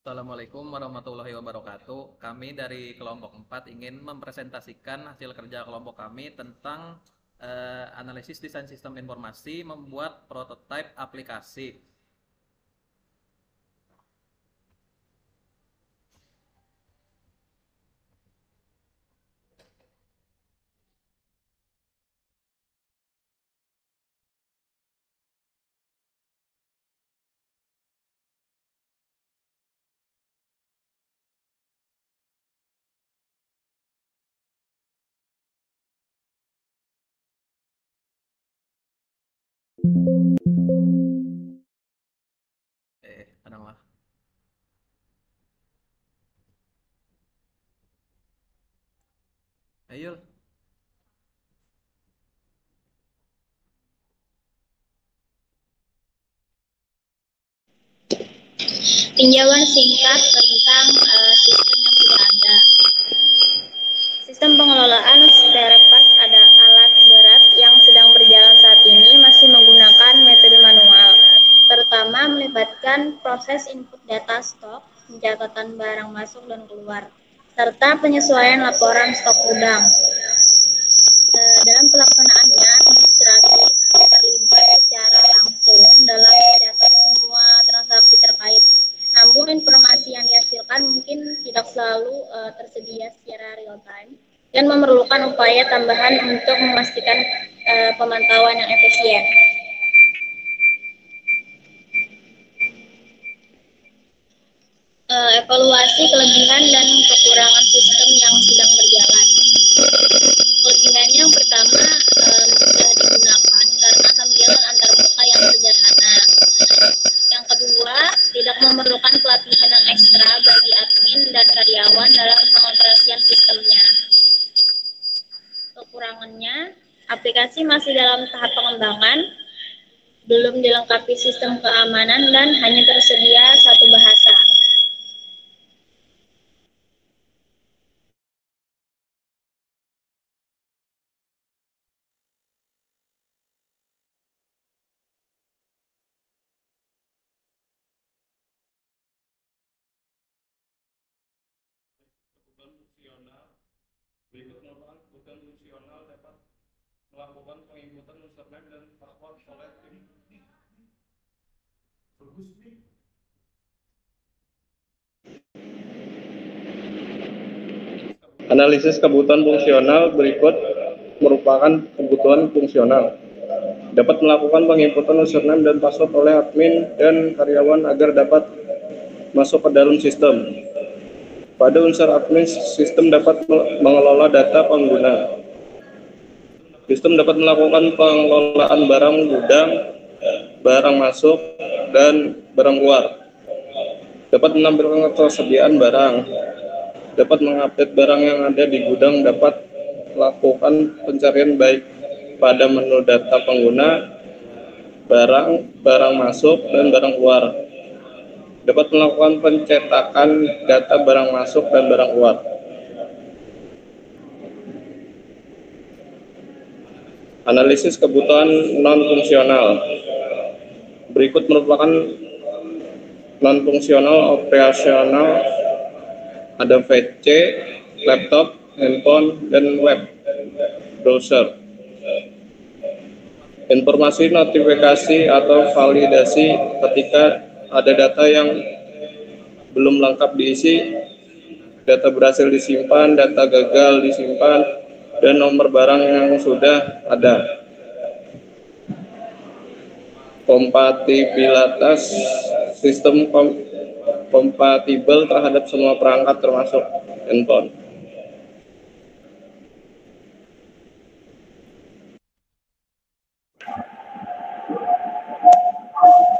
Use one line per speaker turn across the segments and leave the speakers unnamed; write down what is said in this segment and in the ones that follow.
Assalamualaikum warahmatullahi wabarakatuh. Kami dari kelompok 4 ingin mempresentasikan hasil kerja kelompok kami tentang analisis desain sistem informasi membuat prototipe aplikasi. Ada nggak? Ayo.
Tinjauan singkat tentang sistem yang sudah ada. Sistem pengelolaan spare part ada alat berat yang sedang berjalan saat ini masih menggunakan metode manual, terutama melibatkan proses input data stok, pencatatan barang masuk dan keluar, serta penyesuaian laporan stok gudang. Dalam pelaksanaannya, administrasi terlibat secara langsung dalam mencatat semua transaksi terkait. Namun informasi yang dihasilkan mungkin tidak selalu tersedia secara real time dan memerlukan upaya tambahan untuk memastikan pemantauan yang efisien. Evaluasi kelebihan dan kekurangan sistem yang sedang berjalan. Kelebihannya yang pertama, mudah digunakan karena tampilan antarmuka yang sederhana. Yang kedua, tidak memerlukan pelatihan yang ekstra bagi admin dan karyawan dalam pengoperasian sistemnya. Kekurangannya, aplikasi masih dalam tahap pengembangan, belum dilengkapi sistem keamanan dan hanya tersedia satu bahasa.
Berikut merupakan kebutuhan fungsional dapat melakukan penginputan username dan password oleh tim. Bagus nih. Analisis kebutuhan fungsional berikut merupakan kebutuhan fungsional. Dapat melakukan penginputan username dan password oleh admin dan karyawan agar dapat masuk ke dalam sistem. Pada unsur admin, sistem dapat mengelola data pengguna. Sistem dapat melakukan pengelolaan barang gudang, barang masuk, dan barang keluar. Dapat menampilkan ketersediaan barang. Dapat mengupdate barang yang ada di gudang, dapat melakukan pencarian baik pada menu data pengguna, barang masuk, dan barang keluar. Dapat melakukan pencetakan data barang masuk dan barang keluar. Analisis kebutuhan non-fungsional. Berikut merupakan non-fungsional operasional, ada PC, laptop, handphone, dan web browser. Informasi notifikasi atau validasi ketika ada data yang belum lengkap diisi, data berhasil disimpan, data gagal disimpan, dan nomor barang yang sudah ada. Kompatibilitas sistem kompatibel terhadap semua perangkat termasuk handphone.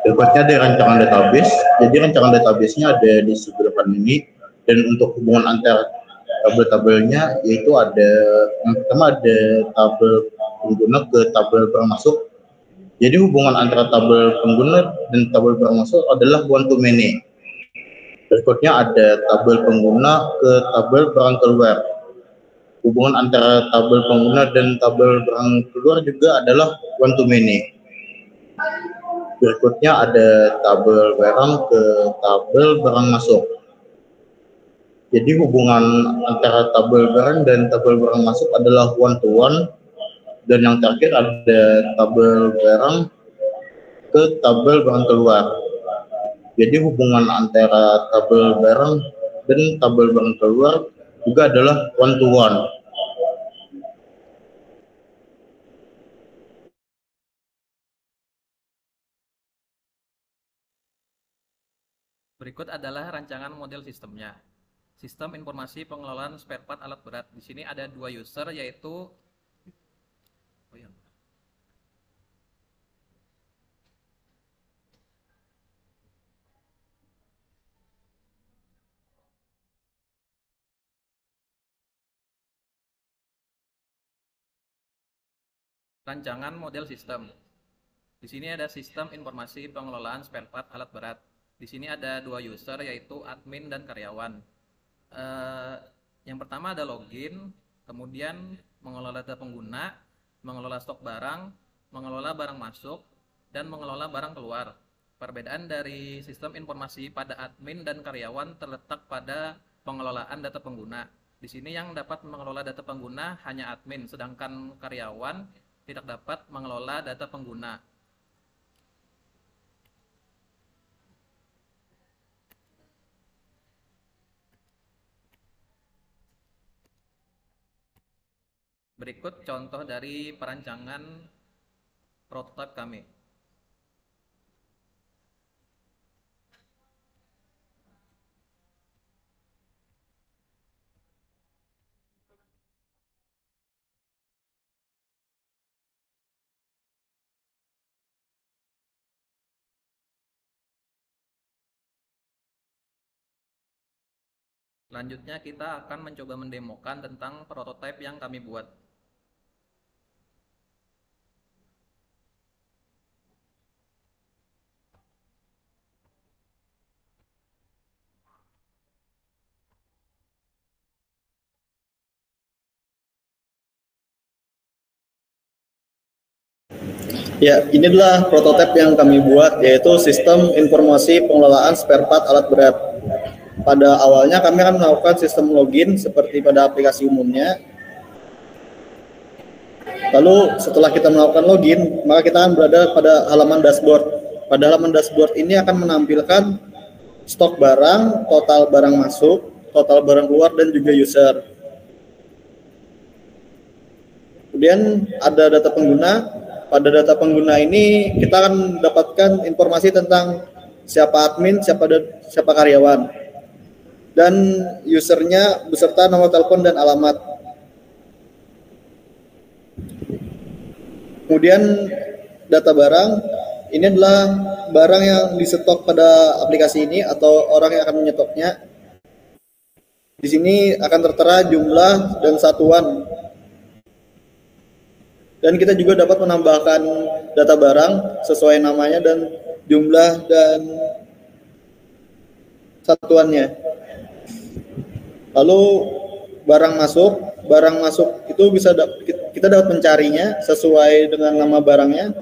Berikutnya ada rancangan database. Jadi rancangan database-nya ada di sebelah depan ini, dan untuk hubungan antar tabel-tabelnya yaitu ada yang pertama ada tabel pengguna ke tabel barang masuk. Jadi hubungan antara tabel pengguna dan tabel barang masuk adalah one to many. Berikutnya ada tabel pengguna ke tabel barang keluar. Hubungan antara tabel pengguna dan tabel barang keluar juga adalah one to many. Berikutnya ada tabel barang ke tabel barang masuk. Jadi hubungan antara tabel barang dan tabel barang masuk adalah one to one, dan yang terakhir ada tabel barang ke tabel barang keluar. Jadi hubungan antara tabel barang dan tabel barang keluar juga adalah one to one.
Berikut adalah rancangan model sistemnya. Sistem informasi pengelolaan spare part alat berat. Di sini ada dua user, yaitu rancangan model sistem. Di sini ada sistem informasi pengelolaan spare part alat berat. Di sini ada dua user, yaitu admin dan karyawan. Yang pertama ada login, kemudian mengelola data pengguna, mengelola stok barang, mengelola barang masuk, dan mengelola barang keluar. Perbedaan dari sistem informasi pada admin dan karyawan terletak pada pengelolaan data pengguna. Di sini yang dapat mengelola data pengguna hanya admin, sedangkan karyawan tidak dapat mengelola data pengguna. Berikut contoh dari perancangan prototipe kami. Selanjutnya kita akan mencoba mendemokan tentang prototipe yang kami buat.
Ya, ini adalah prototipe yang kami buat, yaitu sistem informasi pengelolaan spare part alat berat. Pada awalnya kami akan melakukan sistem login seperti pada aplikasi umumnya. Lalu setelah kita melakukan login, maka kita akan berada pada halaman dashboard. Pada halaman dashboard ini akan menampilkan stok barang, total barang masuk, total barang keluar, dan juga user. Kemudian ada data pengguna. Pada data pengguna ini kita akan mendapatkan informasi tentang siapa admin, siapa karyawan, dan usernya beserta nomor telepon dan alamat. Kemudian data barang, ini adalah barang yang disetok pada aplikasi ini atau orang yang akan menyetoknya. Di sini akan tertera jumlah dan satuan. Dan kita juga dapat menambahkan data barang sesuai namanya dan jumlah dan satuannya. Lalu barang masuk itu bisa kita dapat mencarinya sesuai dengan nama barangnya.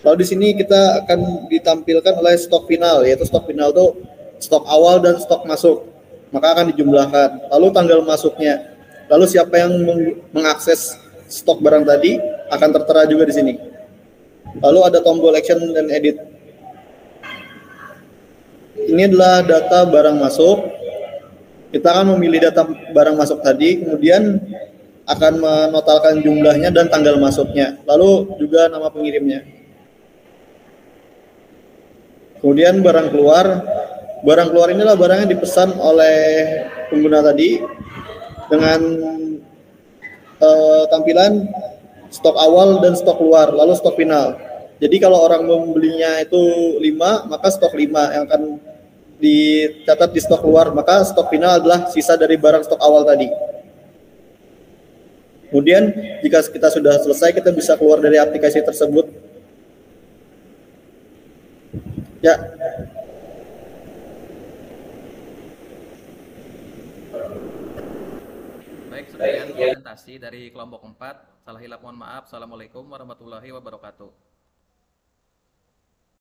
Lalu di sini kita akan ditampilkan oleh stok final, yaitu stok final itu stok awal dan stok masuk. Maka akan dijumlahkan. Lalu tanggal masuknya. Lalu siapa yang mengakses stok barang tadi akan tertera juga di sini. Lalu ada tombol action dan edit. Ini adalah data barang masuk. Kita akan memilih data barang masuk tadi, kemudian akan menotalkan jumlahnya dan tanggal masuknya. Lalu juga nama pengirimnya. Kemudian barang keluar. Barang keluar inilah barang yang dipesan oleh pengguna tadi dengan tampilan stok awal dan stok keluar, lalu stok final. Jadi kalau orang membelinya itu 5, maka stok 5 yang akan dicatat di stok keluar, maka stok final adalah sisa dari barang stok awal tadi. Kemudian jika kita sudah selesai, kita bisa keluar dari aplikasi tersebut. Ya.
Baik, sekian presentasi dari kelompok 4. Salah hilap mohon maaf. Assalamualaikum warahmatullahi wabarakatuh.